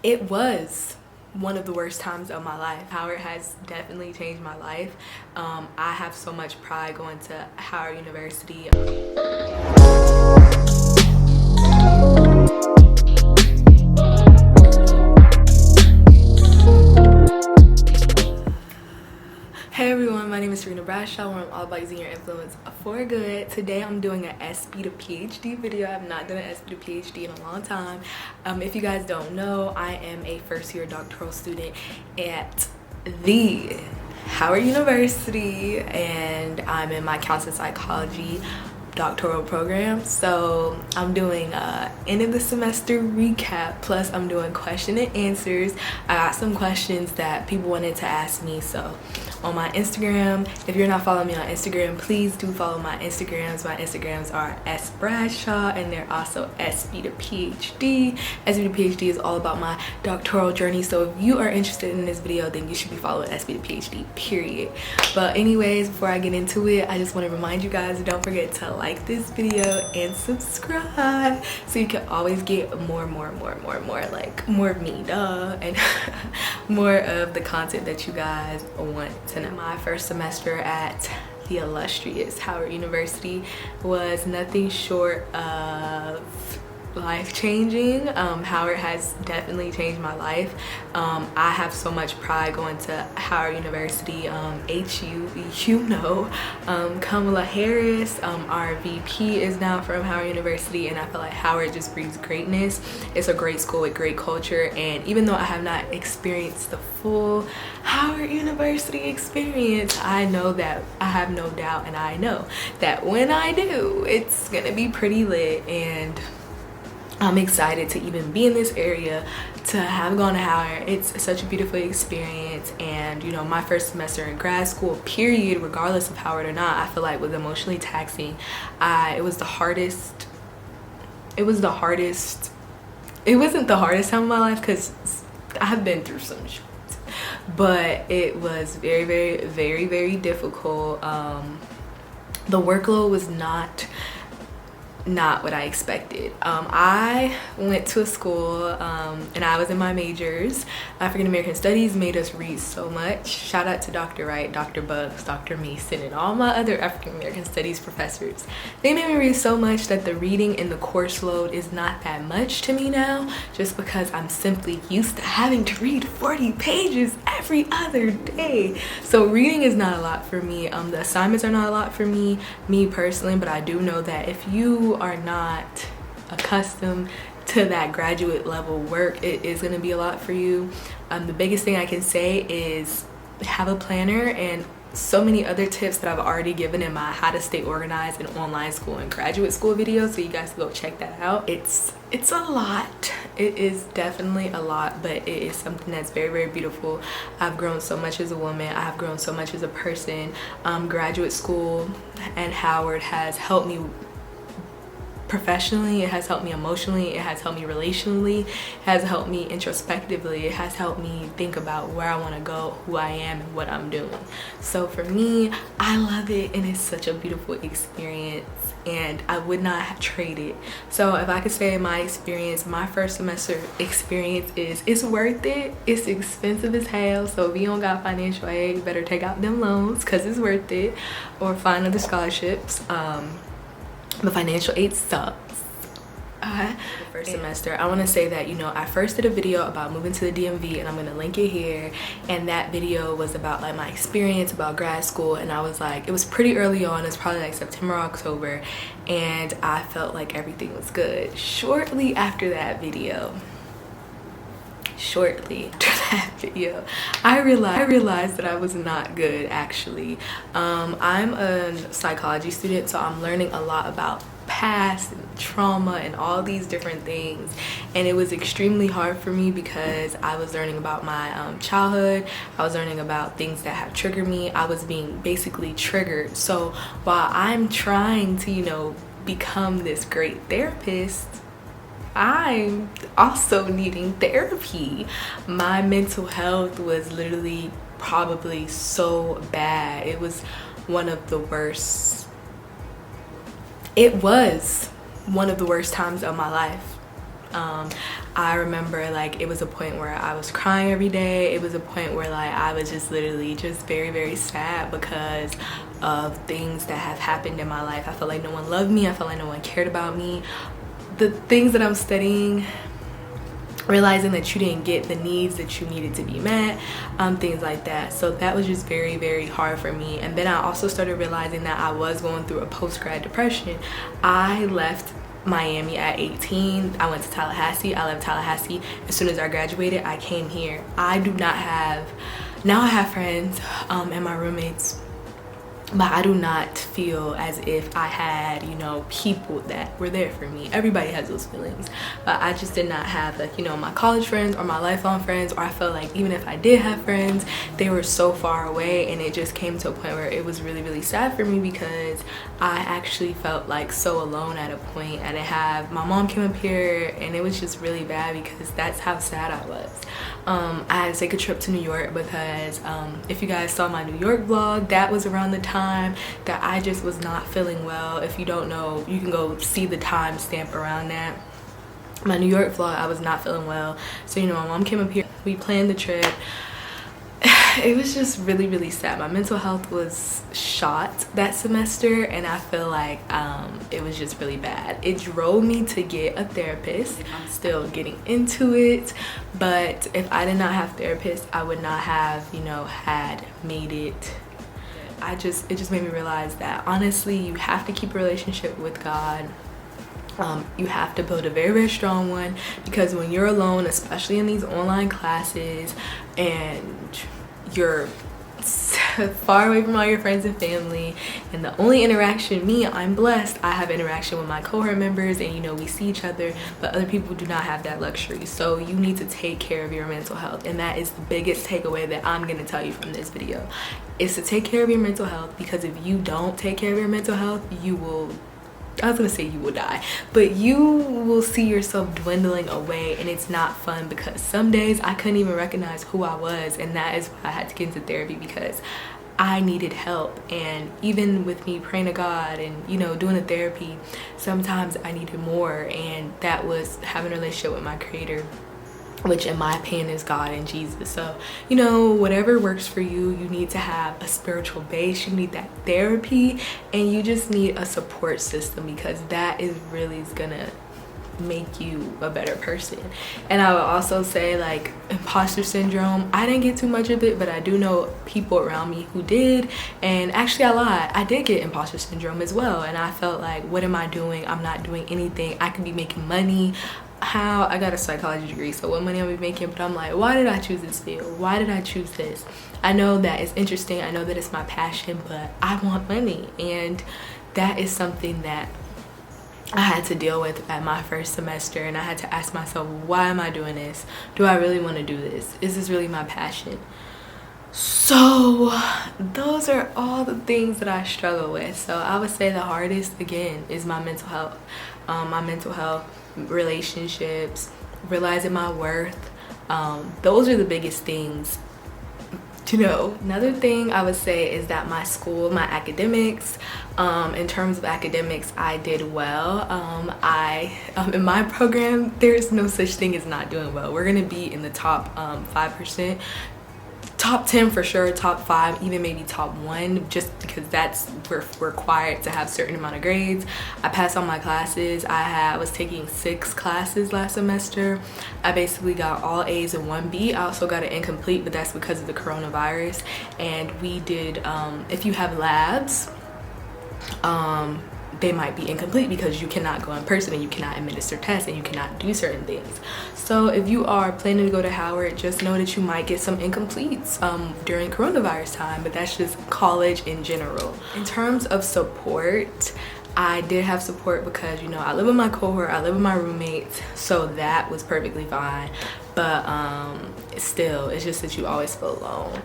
It was one of the worst times of my life. Howard has definitely changed my life. I have so much pride going to Howard University. Hey everyone, my name is Serena Bradshaw, where I'm all about using your influence for good. Today I'm doing an SB to PhD video. I have not done an SB to PhD in a long time. If you guys don't know, I am a first-year doctoral student at the Howard University, and I'm in my counseling psychology doctoral program. So I'm doing end of the semester recap, plus I'm doing question and answers. I got some questions that people wanted to ask me, so on my Instagram, if you're not following me on Instagram, please do follow my Instagrams. My Instagrams are @bradshaw, and they're also SB to PhD. SB to PhD is all about my doctoral journey, so if you are interested in this video, then you should be following SB to PhD, period. But anyways, before I get into it, I just want to remind you guys, don't forget to like this video and subscribe so you can always get more of me, duh, and more of the content that you guys want to know. My first semester at the illustrious Howard University was nothing short of life-changing. Howard has definitely changed my life. I have so much pride going to Howard University. HU, you know, Kamala Harris, our VP, is now from Howard University, and I feel like Howard just breeds greatness. It's a great school with great culture, and even though I have not experienced the full Howard University experience, I know that I have no doubt, and I know that when I do, it's gonna be pretty lit, and I'm excited to even be in this area, to have gone to Howard. It's such a beautiful experience, and you know, my first semester in grad school, period, regardless of Howard or not, I feel like was emotionally taxing. It wasn't the hardest time of my life, because I've been through some shit, but it was very difficult. The workload was not what I expected. I went to a school and I was in my majors. African American Studies made us read so much. Shout out to Dr. Wright, Dr. Bucks, Dr. Mason, and all my other African American Studies professors. They made me read so much that the reading in the course load is not that much to me now, just because I'm simply used to having to read 40 pages every other day. So reading is not a lot for me. The assignments are not a lot for me personally, but I do know that if you are not accustomed to that graduate level work, it is going to be a lot for you. The biggest thing I can say is have a planner, and so many other tips that I've already given in my how to stay organized in online school and graduate school videos, so you guys can go check that out. It's a lot. It is definitely a lot, but it is something that's very beautiful. I've grown so much as a woman. I have grown so much as a person. Graduate school and Howard has helped me professionally, it has helped me emotionally, it has helped me relationally, it has helped me introspectively, it has helped me think about where I want to go, who I am, and what I'm doing. So for me, I love it, and it's such a beautiful experience, and I would not trade it. So if I could say my experience, my first semester experience is, it's worth it. It's expensive as hell, so if you don't got financial aid, you better take out them loans, because it's worth it, or find other scholarships. The financial aid sucks. The first semester, I want to say that, you know, I first did a video about moving to the DMV, and I'm going to link it here, and that video was about like my experience about grad school, and I was like, it was pretty early on, it's probably like September, October, and I felt like everything was good. Shortly after that video, I realized that I was not good, actually. I'm a psychology student, so I'm learning a lot about past and trauma and all these different things, and it was extremely hard for me because I was learning about my childhood. I was learning about things that have triggered me. I was being basically triggered. So while I'm trying to, you know, become this great therapist, I'm also needing therapy. My mental health was literally probably so bad. It was one of the worst. It was one of the worst times of my life. I remember like it was a point where I was crying every day. It was a point where like I was just literally just very, very sad because of things that have happened in my life. I felt like no one loved me. I felt like no one cared about me. The things that I'm studying, realizing that you didn't get the needs that you needed to be met, things like that. So that was just very, very hard for me. And then I also started realizing that I was going through a post-grad depression. I left Miami at 18. I went to Tallahassee. I left Tallahassee as soon as I graduated. I came here. I do not have, now I have friends and my roommates, but I do not feel as if I had, you know, people that were there for me. Everybody has those feelings, but I just did not have, like, you know, my college friends or my lifelong friends, or I felt like even if I did have friends, they were so far away. And it just came to a point where it was really, really sad for me because I actually felt like so alone at a point. I didn't have, my mom came up here and it was just really bad because that's how sad I was. I had to take a trip to New York because if you guys saw my New York vlog, that was around the time that I just was not feeling well. If you don't know, you can go see the timestamp around that. My New York vlog, I was not feeling well. So, you know, my mom came up here, we planned the trip. It was just really, really sad. My mental health was shot that semester, and I feel like it was just really bad. It drove me to get a therapist. I'm still getting into it, but if I did not have therapists, I would not have, you know, had made it. It just made me realize that honestly, you have to keep a relationship with God. You have to build a very, very strong one, because when you're alone, especially in these online classes, and you're far away from all your friends and family, and the only interaction, I'm blessed, I have interaction with my cohort members, and you know, we see each other, but other people do not have that luxury. So you need to take care of your mental health, and that is the biggest takeaway that I'm going to tell you from this video, is to take care of your mental health. Because if you don't take care of your mental health, you will, I was gonna say you will die, but you will see yourself dwindling away, and it's not fun. Because some days I couldn't even recognize who I was, and that is why I had to get into therapy, because I needed help. And even with me praying to God and, you know, doing the therapy, sometimes I needed more, and that was having a relationship with my creator, which in my opinion is God and Jesus. So, you know, whatever works for you, you need to have a spiritual base, you need that therapy, and you just need a support system, because that is really gonna make you a better person. And I would also say, like, imposter syndrome, I didn't get too much of it, but I do know people around me who did. And actually, I lied, I did get imposter syndrome as well, and I felt like, what am I doing? I'm not doing anything. I could be making money. How? I got a psychology degree, so what money am I making? But I'm like, why did I choose this field? Why did I choose this? I know that it's interesting, I know that it's my passion, but I want money. And that is something that I had to deal with at my first semester, and I had to ask myself, why am I doing this? Do I really want to do this? Is this really my passion? So those are all the things that I struggle with. So I would say the hardest, again, is my mental health. Relationships, realizing my worth. Those are the biggest things to know. Another thing I would say is that my school, my academics, in terms of academics, I did well. In my program, there's no such thing as not doing well. We're gonna be in the top 5%, top 10 for sure, top 5, even maybe top 1, just because that's, we're required to have a certain amount of grades. I passed all my classes. I was taking 6 classes last semester. I basically got all A's and 1 B. I also got an incomplete, but that's because of the coronavirus. And we did, if you have labs, they might be incomplete because you cannot go in person, and you cannot administer tests, and you cannot do certain things. So if you are planning to go to Howard, just know that you might get some incompletes during coronavirus time, but that's just college in general. In terms of support, I did have support because, you know, I live with my cohort, I live with my roommates, so that was perfectly fine. But still, it's just that you always feel alone.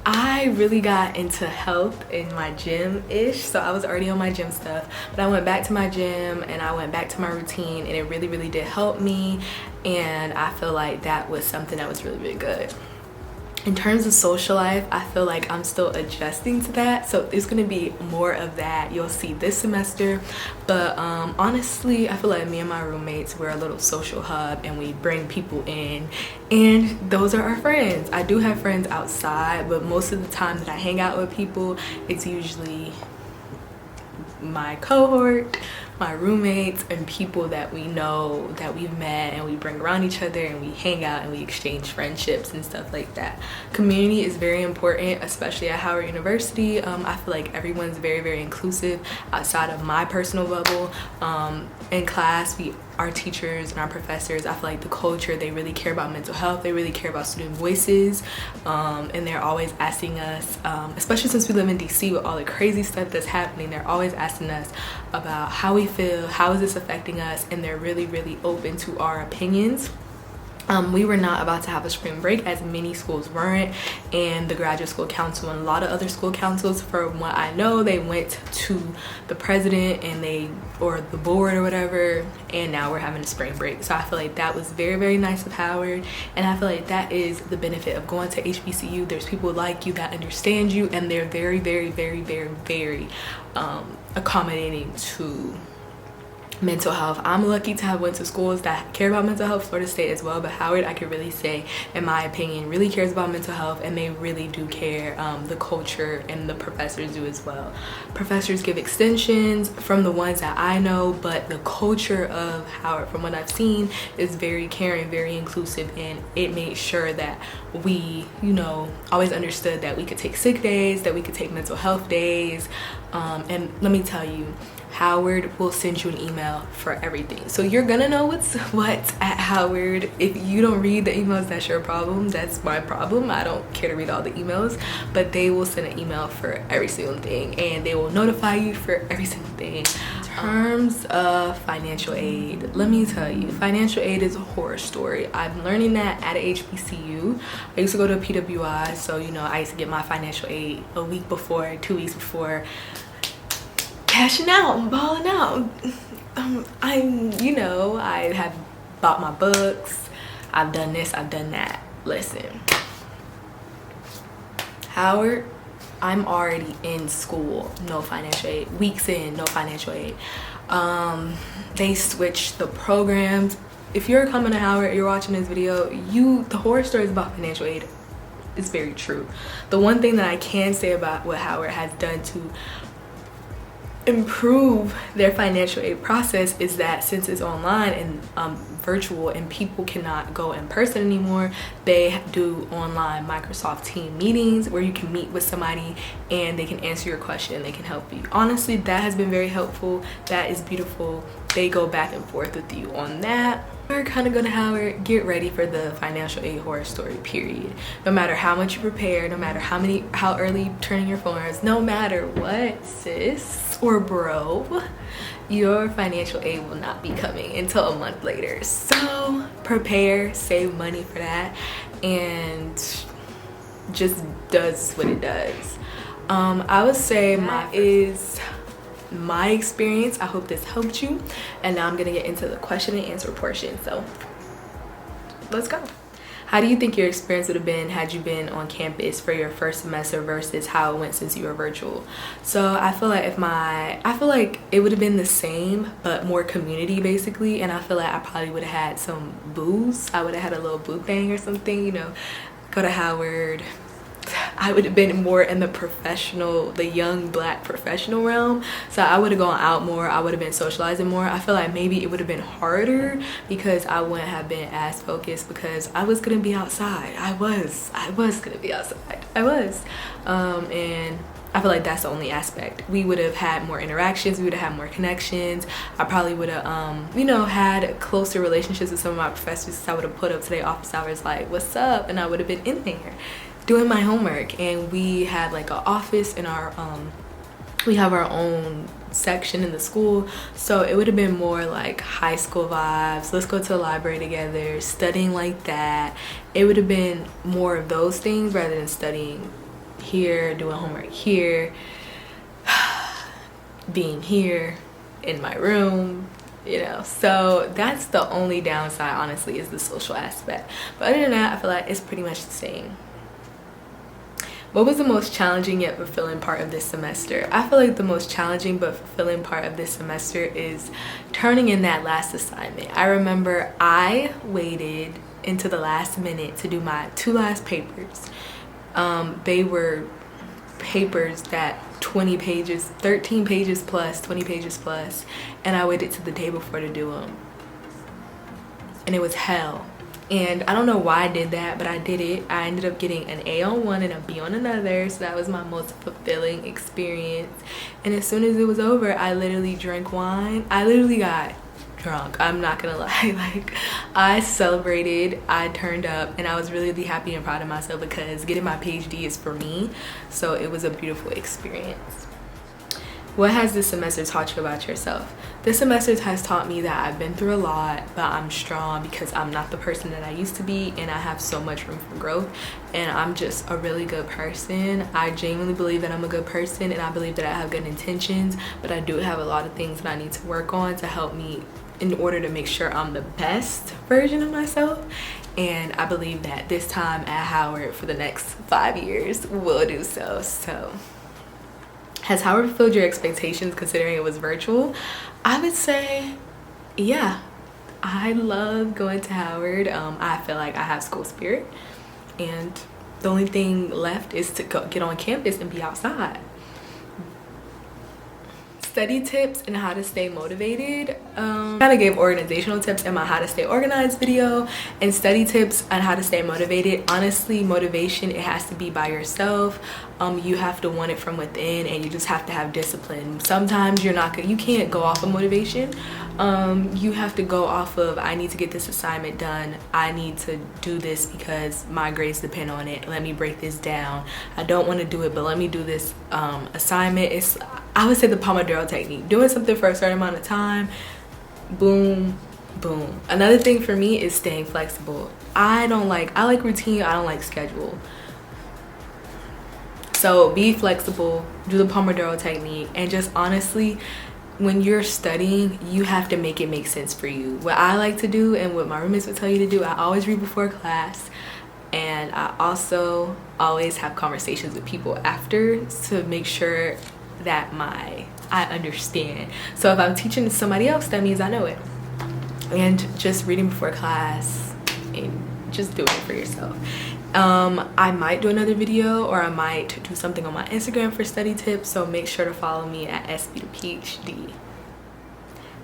I really got into health in my gym-ish, so I was already on my gym stuff, but I went back to my gym and I went back to my routine, and it really, really did help me, and I feel like that was something that was really, really good. In terms of social life, I feel like I'm still adjusting to that, so there's gonna be more of that you'll see this semester. But honestly, I feel like me and my roommates, we're a little social hub, and we bring people in, and those are our friends. I do have friends outside, but most of the time that I hang out with people, it's usually my cohort, my roommates, and people that we know, that we've met, and we bring around each other, and we hang out and we exchange friendships and stuff like that. Community is very important, especially at Howard University. I feel like everyone's very inclusive outside of my personal bubble. In class, our teachers and our professors, I feel like the culture, they really care about mental health, they really care about student voices, and they're always asking us, especially since we live in DC with all the crazy stuff that's happening, they're always asking us about how we feel, how is this affecting us, and they're really open to our opinions. We were not about to have a spring break, as many schools weren't, and the graduate school council and a lot of other school councils, from what I know, they went to the president or the board or whatever, and now we're having a spring break. So I feel like that was very nice of Howard, and I feel like that is the benefit of going to HBCU. There's people like you that understand you, and they're very accommodating to mental health. I'm lucky to have went to schools that care about mental health, Florida State as well, but Howard, I could really say, in my opinion, really cares about mental health, and they really do care. The culture and the professors do as well. Professors give extensions from the ones that I know, but the culture of Howard, from what I've seen, is very caring, very inclusive, and it made sure that we, always understood that we could take sick days, that we could take mental health days, and let me tell you, Howard will send you an email for everything. So you're gonna know what's what at Howard. If you don't read the emails, that's your problem. That's my problem. I don't care to read all the emails, but they will send an email for every single thing, and they will notify you for every single thing. In terms of financial aid, let me tell you, financial aid is a horror story. I'm learning that at a HBCU. I used to go to a PWI, so I used to get my financial aid a week before, 2 weeks before, cashing out and balling out. I have bought my books, I've done this, I've done that. Listen, Howard, I'm already in school, no financial aid. Weeks in, no financial aid. They switched the programs. If you're coming to Howard, you're watching this video, the horror stories about financial aid is very true. The one thing that I can say about what Howard has done to improve their financial aid process is that since it's online and virtual, and people cannot go in person anymore, they do online Microsoft Team meetings where you can meet with somebody and they can answer your question, they can help you. Honestly, that has been very helpful. That is beautiful. They go back and forth with you on that. We're kind of going to Howard, get ready for the financial aid horror story, period. No matter how much you prepare, no matter how early you turn in your forms, no matter what, sis or bro, your financial aid will not be coming until a month later. So prepare, save money for that, and just does what it does. I would say my experience. I hope this helped you, and now I'm gonna get into the question and answer portion, so let's go. How do you think your experience would have been had you been on campus for your first semester versus how it went since you were virtual? So I feel like it would have been the same but more community basically, and I feel like I probably would have had some booze. I would have had a little boo thing or something, go to Howard. I would have been more in the young black professional realm, so I would have gone out more, I would have been socializing more. I feel like maybe it would have been harder because I wouldn't have been as focused, because I was gonna be outside. I was gonna be outside. And I feel like that's the only aspect. We would have had more interactions, we would have had more connections. I probably would have had closer relationships with some of my professors. I would have put up to their office hours like, what's up, and I would have been in there doing my homework. And we had like an office in our we have our own section in the school, so it would have been more like high school vibes. Let's go to the library together, studying like that. It would have been more of those things rather than studying here, doing homework here, being here in my room, so that's the only downside, honestly, is the social aspect. But other than that, I feel like it's pretty much the same. What was the most challenging yet fulfilling part of this semester? I feel like the most challenging but fulfilling part of this semester is turning in that last assignment. I remember I waited into the last minute to do my 2 last papers. They were papers that 20 pages, 13 pages plus, 20 pages plus, and I waited to the day before to do them. And it was hell. And I don't know why I did that, but I did it. I ended up getting an A on one and a B on another, so that was my most fulfilling experience. And as soon as it was over, I literally drank wine. I literally got drunk, I'm not gonna lie. Like, I celebrated, I turned up, and I was really happy and proud of myself because getting my PhD is for me, so it was a beautiful experience. What has this semester taught you about yourself? This semester has taught me that I've been through a lot, but I'm strong because I'm not the person that I used to be, and I have so much room for growth, and I'm just a really good person. I genuinely believe that I'm a good person, and I believe that I have good intentions, but I do have a lot of things that I need to work on to help me in order to make sure I'm the best version of myself. And I believe that this time at Howard for the next 5 years will do so. So has Howard fulfilled your expectations considering it was virtual? I would say, yeah. I love going to Howard. I feel like I have school spirit, and the only thing left is to get on campus and be outside. Study tips and how to stay motivated. Kind of gave organizational tips in my how to stay organized video, and study tips on how to stay motivated. Honestly, motivation, it has to be by yourself. You have to want it from within, and you just have to have discipline. Sometimes you can't go off of motivation. You have to go off of, I need to get this assignment done, I need to do this because my grades depend on it, let me break this down, I don't want to do it but let me do this assignment. I would say the Pomodoro technique, doing something for a certain amount of time, boom boom. Another thing for me is staying flexible. I like routine, I don't like schedule. So be flexible, do the Pomodoro technique, and just honestly, when you're studying, you have to make it make sense for you. What I like to do and what my roommates would tell you to do, I always read before class, and I also always have conversations with people after to make sure that I understand. So if I'm teaching to somebody else, that means I know it. And just reading before class and just do it for yourself. I might do another video, or I might do something on my Instagram for study tips, so make sure to follow me at SB to PhD.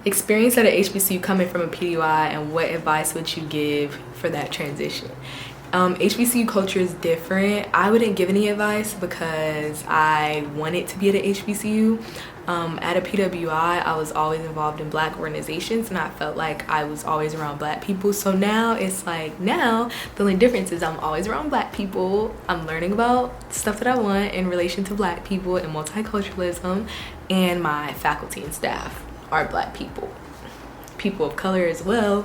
Experience at a HBCU coming from a PDY, and what advice would you give for that transition? HBCU culture is different. I wouldn't give any advice because I wanted to be at a HBCU. At a PWI, I was always involved in Black organizations, and I felt like I was always around Black people. So now it's like, now the only difference is I'm always around Black people. I'm learning about stuff that I want in relation to Black people and multiculturalism, and my faculty and staff are Black people. People of color as well,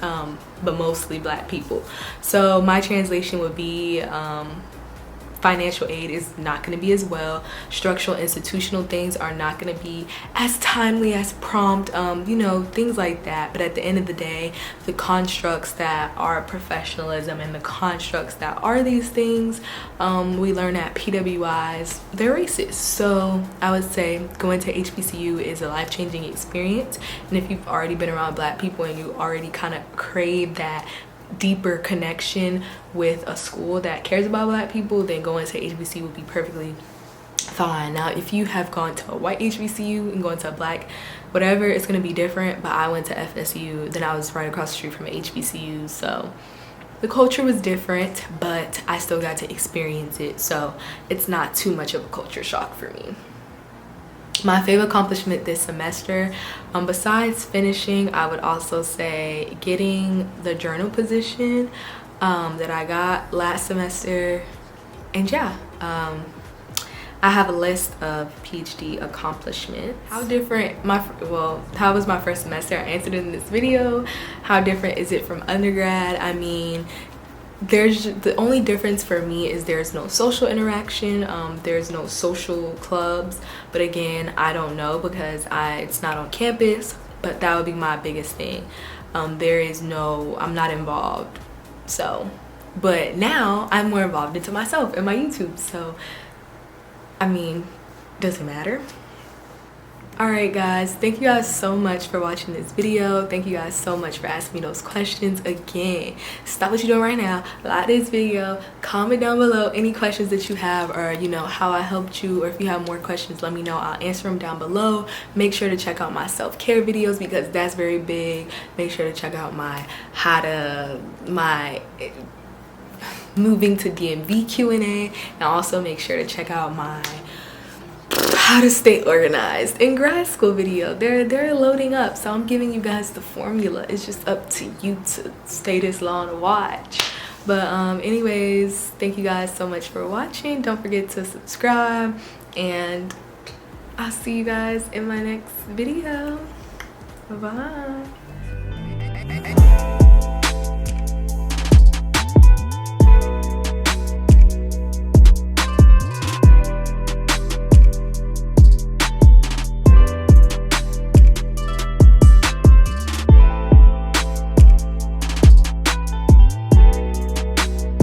but mostly Black people. So my translation would be financial aid is not going to be as well. Structural institutional things are not going to be as timely, as prompt, you know, things like that. But at the end of the day, the constructs that are professionalism and the constructs that are these things we learn at PWIs, they're racist. So I would say going to HBCU is a life-changing experience. And if you've already been around Black people and you already kind of crave that deeper connection with a school that cares about Black people, then going to HBCU would be perfectly fine. Now if you have gone to a white HBCU and going to a Black whatever, it's going to be different. But I went to FSU, then I was right across the street from a HBCU, so the culture was different, but I still got to experience it, so it's not too much of a culture shock for me. My favorite accomplishment this semester, besides finishing, I would also say getting the journal position that I got last semester. And yeah, I have a list of PhD accomplishments. How was my first semester? I answered it in this video. How different is it from undergrad? I mean, the only difference for me is there's no social interaction, there's no social clubs, but again, I don't know because it's not on campus, but that would be my biggest thing. I'm not involved, so but now I'm more involved into myself and my YouTube. So I mean, does it matter? Alright guys, thank you guys so much for watching this video. Thank you guys so much for asking me those questions. Again, stop what you're doing right now, like this video, comment down below any questions that you have, or you know, how I helped you, or if you have more questions, let me know. I'll answer them down below. Make sure to check out my self-care videos because that's very big. Make sure to check out my moving to DMV Q&A, and also make sure to check out my how to stay organized in grad school video. They're loading up, so I'm giving you guys the formula. It's just up to you to stay this long to watch. But anyways, thank you guys so much for watching. Don't forget to subscribe, and I'll see you guys in my next video. Bye bye.